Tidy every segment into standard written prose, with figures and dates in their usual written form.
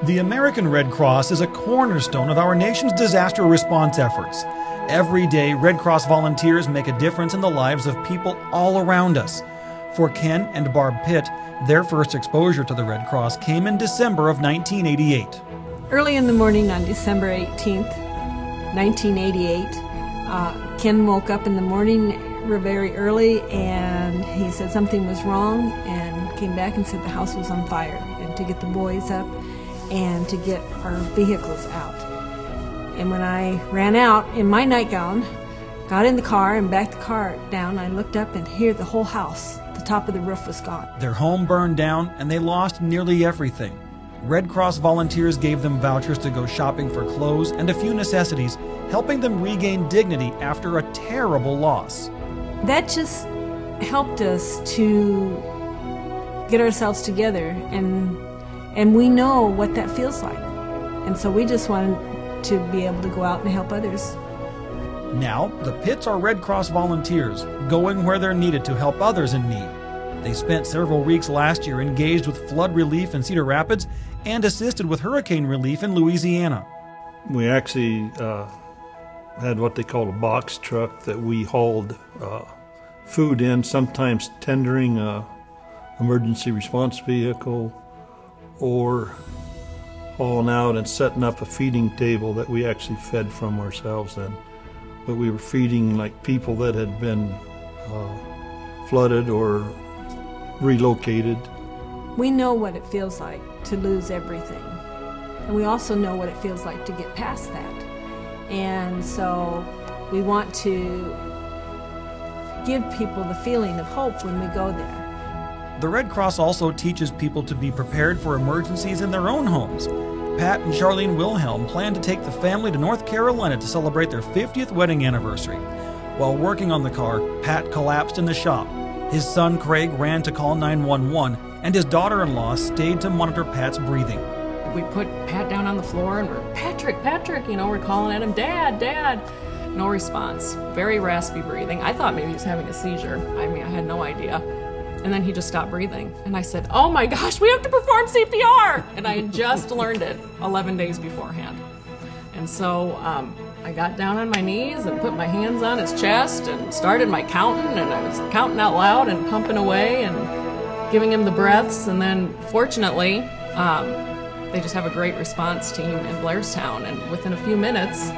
The American Red Cross is a cornerstone of our nation's disaster response efforts. Every day, Red Cross volunteers make a difference in the lives of people all around us. For Ken and Barb Pitt, their first exposure to the Red Cross came in December of 1988. Early in the morning on December 18th, 1988, Ken woke up in the morning very early and he said something was wrong and came back and said the house was on fire and to get the boys up and to get our vehicles out. And when I ran out in my nightgown, got in the car and backed the car down, I looked up and here the whole house, the top of the roof was gone. Their home burned down and they lost nearly everything. Red Cross volunteers gave them vouchers to go shopping for clothes and a few necessities, helping them regain dignity after a terrible loss. That just helped us to get ourselves together, and we know what that feels like. And so we just wanted to be able to go out and help others. Now, the Pitts are Red Cross volunteers, going where they're needed to help others in need. They spent several weeks last year engaged with flood relief in Cedar Rapids and assisted with hurricane relief in Louisiana. We actually had what they call a box truck that we hauled food in, sometimes tendering an emergency response vehicle or hauling out and setting up a feeding table that we actually fed from ourselves in. But we were feeding like people that had been flooded or relocated. We know what it feels like to lose everything. And we also know what it feels like to get past that. And so we want to give people the feeling of hope when we go there. The Red Cross also teaches people to be prepared for emergencies in their own homes. Pat and Charlene Wilhem plan to take the family to North Carolina to celebrate their 50th wedding anniversary. While working on the car, Pat collapsed in the shop. His son Craig ran to call 911, and his daughter-in-law stayed to monitor Pat's breathing. We put Pat down on the floor and we're, Patrick, we're calling at him, Dad. No response. Very raspy breathing. I thought maybe he was having a seizure. I had no idea. And then he just stopped breathing. And I said, oh my gosh, we have to perform CPR! And I had just learned it 11 days beforehand. And so I got down on my knees and put my hands on his chest and started my counting, and I was counting out loud and pumping away and giving him the breaths. And then fortunately, they just have a great response team in Blairstown. And within a few minutes,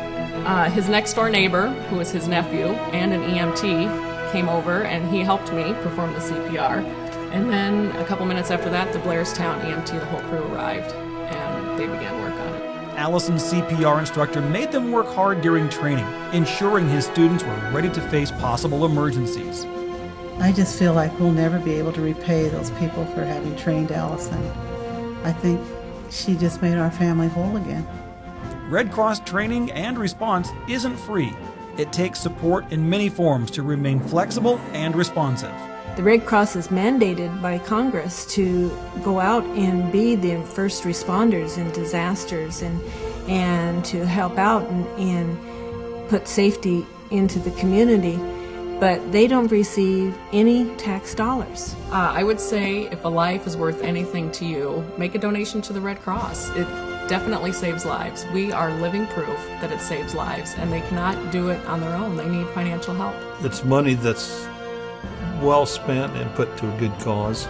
his next door neighbor, who was his nephew, and an EMT came over and he helped me perform the CPR. And then a couple minutes after that, the Blairstown EMT, the whole crew arrived and they began work on it. Allison's CPR instructor made them work hard during training, ensuring his students were ready to face possible emergencies. I just feel like we'll never be able to repay those people for having trained Allison. I think she just made our family whole again. Red Cross training and response isn't free. It takes support in many forms to remain flexible and responsive. The Red Cross is mandated by Congress to go out and be the first responders in disasters and to help out and put safety into the community, but they don't receive any tax dollars. I would say if a life is worth anything to you, make a donation to the Red Cross. It definitely saves lives. We are living proof that it saves lives, and they cannot do it on their own. They need financial help. It's money that's well spent and put to a good cause.